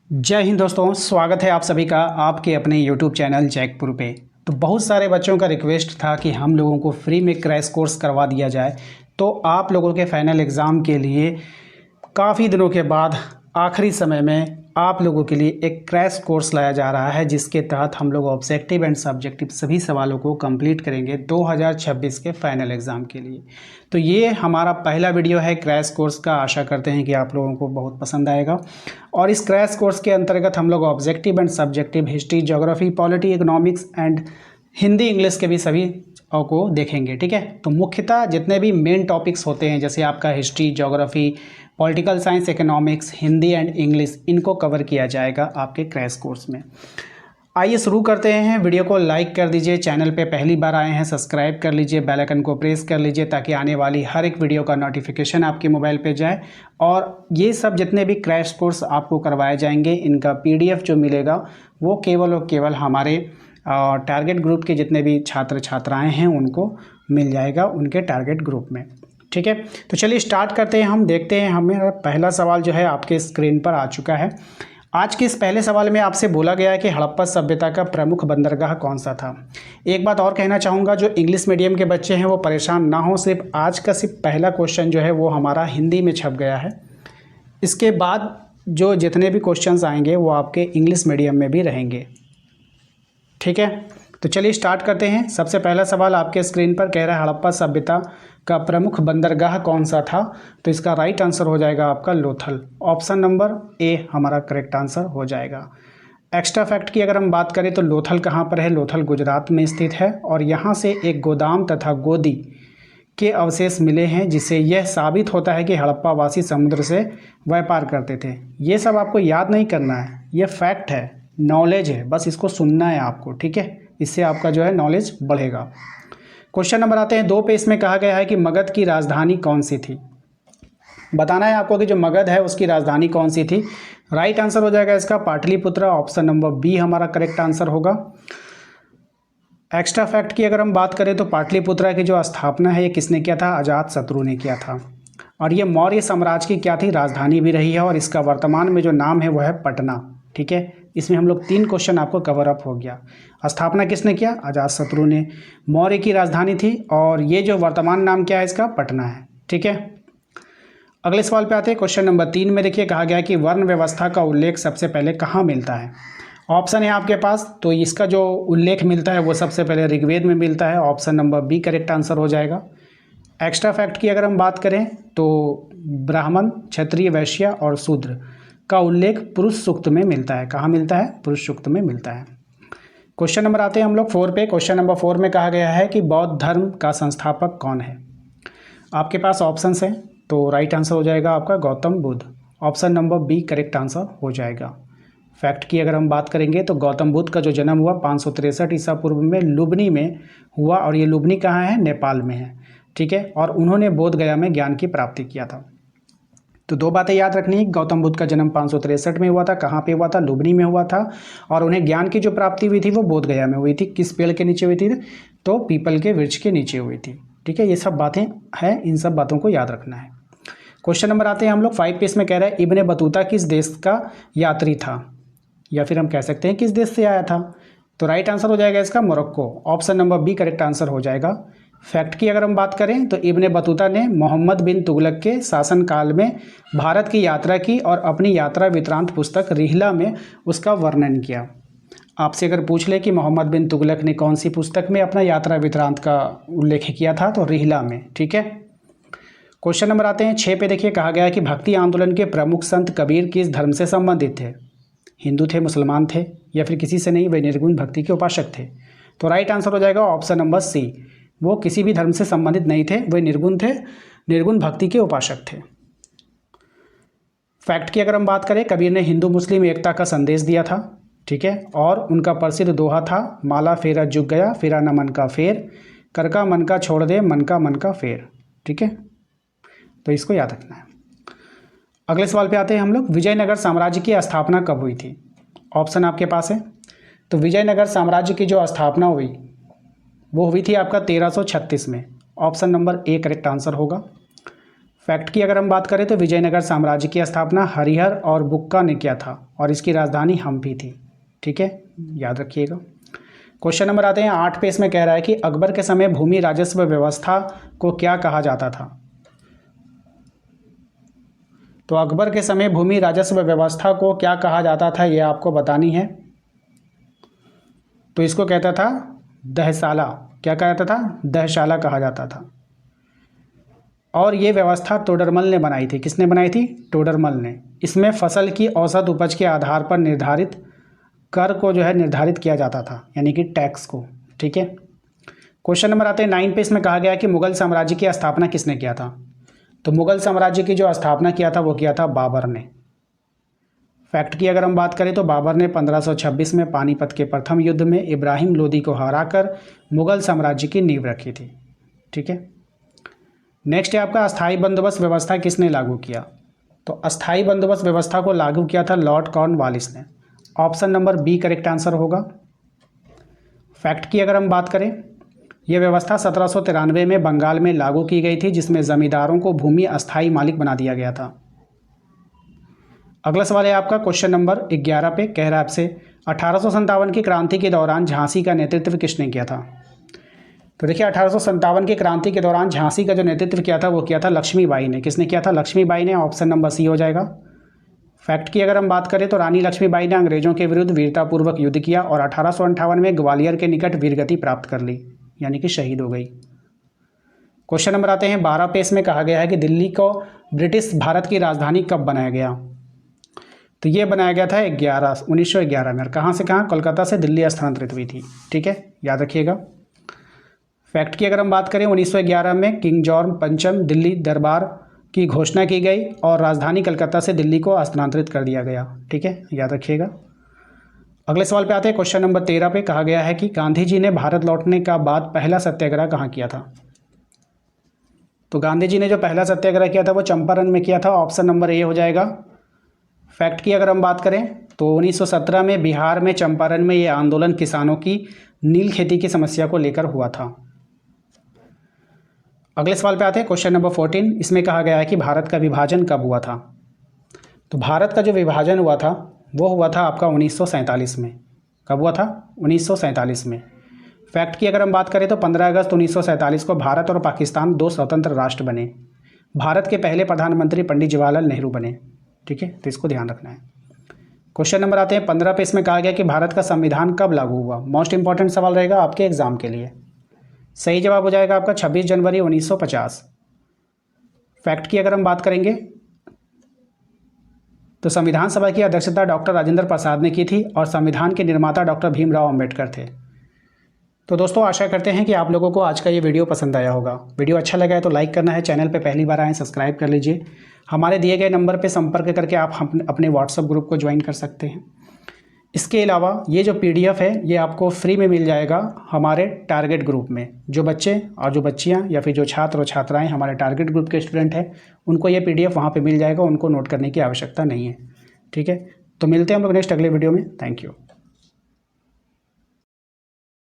जय हिंद दोस्तों, स्वागत है आप सभी का आपके अपने YouTube चैनल जैकपुर पे। तो बहुत सारे बच्चों का रिक्वेस्ट था कि हम लोगों को फ्री में क्रैश कोर्स करवा दिया जाए। तो आप लोगों के फाइनल एग्ज़ाम के लिए काफ़ी दिनों के बाद आखिरी समय में आप लोगों के लिए एक क्रैश कोर्स लाया जा रहा है, जिसके तहत हम लोग ऑब्जेक्टिव एंड सब्जेक्टिव सभी सवालों को कंप्लीट करेंगे 2026 के फाइनल एग्ज़ाम के लिए। तो ये हमारा पहला वीडियो है क्रैश कोर्स का। आशा करते हैं कि आप लोगों को बहुत पसंद आएगा। और इस क्रैश कोर्स के अंतर्गत हम लोग objective and subjective history, geography, polity, economics and Hindi, English के भी सभी को देखेंगे। ठीक है, तो मुख्यतः जितने भी मेन टॉपिक्स होते हैं, जैसे आपका history, geography, political science, economics, Hindi and English, इनको कवर किया जाएगा आपके क्रैश कोर्स में। आइए शुरू करते हैं। वीडियो को लाइक कर दीजिए, चैनल पे पहली बार आए हैं सब्सक्राइब कर लीजिए, बेल आइकन को प्रेस कर लीजिए ताकि आने वाली हर एक वीडियो का नोटिफिकेशन आपके मोबाइल पे जाए। और ये सब जितने भी क्रैश कोर्स आपको करवाए जाएंगे, इनका PDF जो मिलेगा वो केवल और केवल हमारे टारगेट ग्रुप के जितने भी छात्र छात्राएँ हैं उनको मिल जाएगा, उनके टारगेट ग्रुप में। ठीक है, तो चलिए स्टार्ट करते हैं। हम देखते हैं, हमें पहला सवाल जो है आपके स्क्रीन पर आ चुका है। आज के इस पहले सवाल में आपसे बोला गया है कि हड़प्पा सभ्यता का प्रमुख बंदरगाह कौन सा था। एक बात और कहना चाहूँगा, जो इंग्लिश मीडियम के बच्चे हैं वो परेशान ना हो। सिर्फ आज का सिर्फ पहला क्वेश्चन जो है वो हमारा हिंदी में छप गया है। इसके बाद जो जितने भी क्वेश्चंस आएंगे वो आपके इंग्लिश मीडियम में भी रहेंगे। ठीक है, तो चलिए स्टार्ट करते हैं। सबसे पहला सवाल आपके स्क्रीन पर कह रहा है हड़प्पा सभ्यता का प्रमुख बंदरगाह कौन सा था। तो इसका राइट आंसर हो जाएगा आपका लोथल। ऑप्शन नंबर ए हमारा करेक्ट आंसर हो जाएगा। एक्स्ट्रा फैक्ट की अगर हम बात करें तो लोथल कहाँ पर है, लोथल गुजरात में स्थित है। और यहाँ से एक गोदाम तथा गोदी के अवशेष मिले हैं, जिससे यह साबित होता है कि हड़प्पा वासी समुद्र से व्यापार करते थे। ये सब आपको याद नहीं करना है, ये फैक्ट है, नॉलेज है, बस इसको सुनना है आपको। ठीक है, इससे आपका जो है नॉलेज बढ़ेगा। क्वेश्चन नंबर आते हैं 2 पे। इसमें कहा गया है कि मगध की राजधानी कौन सी थी। बताना है आपको कि जो मगध है उसकी राजधानी कौन सी थी। राइट आंसर हो जाएगा इसका पाटलिपुत्र। ऑप्शन नंबर बी हमारा करेक्ट आंसर होगा। एक्स्ट्रा फैक्ट की अगर हम बात करें तो पाटलिपुत्र की जो स्थापना है ये किसने किया था, अजातशत्रु ने किया था। और ये मौर्य साम्राज्य की क्या थी, राजधानी भी रही है। और इसका वर्तमान में जो नाम है वो है पटना। ठीक है, इसमें हम लोग 3 क्वेश्चन आपको कवर अप हो गया। स्थापना किसने किया, अजातशत्रु ने। मौर्य की राजधानी थी, और ये जो वर्तमान नाम क्या है इसका, पटना है। ठीक है, अगले सवाल पे आते हैं। क्वेश्चन नंबर 3 में देखिए कहा गया है कि वर्ण व्यवस्था का उल्लेख सबसे पहले कहाँ मिलता है। ऑप्शन है आपके पास, तो इसका जो उल्लेख मिलता है वो सबसे पहले ऋग्वेद में मिलता है। Option number B correct answer हो जाएगा। एक्स्ट्रा फैक्ट की अगर हम बात करें तो ब्राह्मण, क्षत्रिय, वैश्य और शूद्र का उल्लेख पुरुष सूक्त में मिलता है। कहाँ मिलता है, पुरुष सूक्त में मिलता है। क्वेश्चन नंबर आते हैं हम लोग 4 पे। क्वेश्चन नंबर 4 में कहा गया है कि बौद्ध धर्म का संस्थापक कौन है। आपके पास ऑप्शंस हैं, तो राइट आंसर हो जाएगा आपका Gautam Buddha. Option number B correct answer हो जाएगा। फैक्ट की अगर हम बात करेंगे तो गौतम बुद्ध का जो जन्म हुआ 563 ईसा पूर्व में लुबनी में हुआ। और ये लुबनी कहाँ है, नेपाल में है। ठीक है, और उन्होंने बोध गया में ज्ञान की प्राप्ति किया था। तो 2 बातें याद रखनी है, गौतम बुद्ध का जन्म 563 में हुआ था। कहाँ पे हुआ था, लुबनी में हुआ था। और उन्हें ज्ञान की जो प्राप्ति हुई थी वो बोध गया में हुई थी। किस पेड़ के नीचे हुई थी, तो पीपल के वृक्ष के नीचे हुई थी। ठीक है, ये सब बातें हैं, इन सब बातों को याद रखना है। क्वेश्चन नंबर आते हैं हम लोग 5 पे। इसमें कह रहा है इब्ने बतूता किस देश का यात्री था, या फिर हम कह सकते हैं किस देश से आया था। तो राइट आंसर हो जाएगा इसका Morocco. Option number B correct answer हो जाएगा। फैक्ट की अगर हम बात करें तो इब्ने बतूता ने मोहम्मद बिन तुगलक के शासनकाल में भारत की यात्रा की और अपनी यात्रा वृत्तांत पुस्तक रिहला में उसका वर्णन किया। आपसे अगर पूछ ले कि मोहम्मद बिन तुगलक ने कौन सी पुस्तक में अपना यात्रा वृत्तांत का उल्लेख किया था, तो रिहला में। ठीक है, क्वेश्चन नंबर आते हैं 6 पे। देखिए कहा गया है कि भक्ति आंदोलन के प्रमुख संत कबीर किस धर्म से संबंधित थे। हिंदू थे, मुसलमान थे, या फिर किसी से नहीं, वे निर्गुण भक्ति के उपासक थे। तो राइट आंसर हो जाएगा ऑप्शन नंबर सी, वो किसी भी धर्म से संबंधित नहीं थे, वे निर्गुण थे, निर्गुण भक्ति के उपासक थे। फैक्ट की अगर हम बात करें, कबीर ने हिंदू मुस्लिम एकता का संदेश दिया था। ठीक है, और उनका प्रसिद्ध दोहा था, माला फेरा जुग गया, फेरा न मन का फेर, कर का मन का छोड़ दे, मन का फेर। ठीक है, तो इसको याद रखना है। अगले सवाल पे आते हैं हम लोग। विजयनगर साम्राज्य की स्थापना कब हुई थी। ऑप्शन आपके पास है, तो विजयनगर साम्राज्य की जो स्थापना हुई वो हुई थी आपका 1336 में। Option number A correct answer होगा। फैक्ट की अगर हम बात करें तो विजयनगर साम्राज्य की स्थापना हरिहर और बुक्का ने किया था और इसकी राजधानी हम्पी थी। ठीक है, याद रखिएगा। क्वेश्चन नंबर आते हैं 8 पे। इसमें कह रहा है कि अकबर के समय भूमि राजस्व व्यवस्था को क्या कहा जाता था। तो अकबर के समय भूमि राजस्व व्यवस्था को क्या कहा जाता था, ये आपको बतानी है। तो इसको कहता था दहशाला। क्या कहा जाता था? दहशाला कहा जाता था। और ये व्यवस्था तोडरमल ने बनाई थी। किसने बनाई थी? तोडरमल ने। इसमें फसल की औसत उपज के आधार पर निर्धारित कर को जो है निर्धारित किया जाता था, यानी कि टैक्स को। ठीक है। क्वेश्चन नंबर आते हैं 9 पे। इसमें कहा गया कि मुगल साम्राज्य की स्थापना किसने किया था। तो मुगल साम्राज्य की जो स्थापना किया था वो किया था बाबर ने। फैक्ट की अगर हम बात करें तो बाबर ने 1526 में पानीपत के प्रथम युद्ध में इब्राहिम लोदी को हराकर मुगल साम्राज्य की नींव रखी थी। ठीक है। नेक्स्ट है आपका अस्थाई बंदोबस्त व्यवस्था किसने लागू किया। तो अस्थाई बंदोबस्त व्यवस्था को लागू किया था लॉर्ड कॉर्नवालिस ने। Option number B correct answer होगा। फैक्ट की अगर हम बात करें, यह व्यवस्था 1793 में बंगाल में लागू की गई थी, जिसमें जमींदारों को भूमि अस्थाई मालिक बना दिया गया था। अगला सवाल है आपका क्वेश्चन नंबर 11 पे। कह रहा है आपसे 1857 की क्रांति के दौरान झांसी का नेतृत्व किसने किया था। तो देखिए 1857 की क्रांति के दौरान झांसी का जो नेतृत्व किया था वो किया था लक्ष्मीबाई ने। किसने किया था? लक्ष्मीबाई ने। ऑप्शन नंबर सी हो जाएगा। फैक्ट की अगर हम बात करें तो रानी लक्ष्मीबाई ने अंग्रेजों के विरुद्ध वीरतापूर्वक युद्ध किया और 1858 में ग्वालियर के निकट वीरगति प्राप्त कर ली, यानी कि शहीद हो गई। क्वेश्चन नंबर आते हैं 12 पे। इसमें कहा गया है कि दिल्ली को ब्रिटिश भारत की राजधानी कब बनाया गया। तो ये बनाया गया था 1911 में। और कहाँ से कहाँ? कोलकाता से दिल्ली स्थानांतरित हुई थी। ठीक है, याद रखिएगा। फैक्ट की अगर हम बात करें 1911 में किंग जॉर्ज पंचम दिल्ली दरबार की घोषणा की गई और राजधानी कलकत्ता से दिल्ली को स्थानांतरित कर दिया गया। ठीक है, याद रखिएगा। अगले सवाल पे आते हैं क्वेश्चन नंबर 13 पे। कहा गया है कि गांधी जी ने भारत लौटने का बाद पहला सत्याग्रह कहाँ किया था। तो गांधी जी ने जो पहला सत्याग्रह किया था वो चंपारण में किया था। ऑप्शन नंबर ए हो जाएगा। फैक्ट की अगर हम बात करें तो 1917 में बिहार में चंपारण में ये आंदोलन किसानों की नील खेती की समस्या को लेकर हुआ था। अगले सवाल पे आते हैं क्वेश्चन नंबर 14। इसमें कहा गया है कि भारत का विभाजन कब हुआ था। तो भारत का जो विभाजन हुआ था वो हुआ था आपका 1947 में। कब हुआ था? 1947 में। फैक्ट की अगर हम बात करें तो 15 अगस्त 1947 को भारत और पाकिस्तान 2 स्वतंत्र राष्ट्र बने। भारत के पहले प्रधानमंत्री पंडित जवाहरलाल नेहरू बने। ठीक है, तो इसको ध्यान रखना है। क्वेश्चन नंबर आते हैं 15 पे। इसमें कहा गया कि भारत का संविधान कब लागू हुआ। मोस्ट इंपॉर्टेंट सवाल रहेगा आपके एग्जाम के लिए। सही जवाब हो जाएगा आपका 26 जनवरी 1950। फैक्ट की अगर हम बात करेंगे तो संविधान सभा की अध्यक्षता डॉक्टर राजेंद्र प्रसाद ने की थी और संविधान के निर्माता डॉक्टर भीमराव अंबेडकर थे। तो दोस्तों आशा करते हैं कि आप लोगों को आज का ये वीडियो पसंद आया होगा। वीडियो अच्छा लगा है तो लाइक करना है, चैनल पे पहली बार आए सब्सक्राइब कर लीजिए। हमारे दिए गए नंबर पे संपर्क करके आप अपने व्हाट्सएप ग्रुप को ज्वाइन कर सकते हैं। इसके अलावा ये जो PDF है ये आपको फ्री में मिल जाएगा हमारे टारगेट ग्रुप में। जो बच्चे और जो बच्चियाँ या फिर जो छात्र और छात्राएँ हमारे टारगेट ग्रुप के स्टूडेंट हैं उनको ये PDF वहाँ पे मिल जाएगा, उनको नोट करने की आवश्यकता नहीं है। ठीक है, तो मिलते हैं हम लोग नेक्स्ट अगले वीडियो में। Thank you.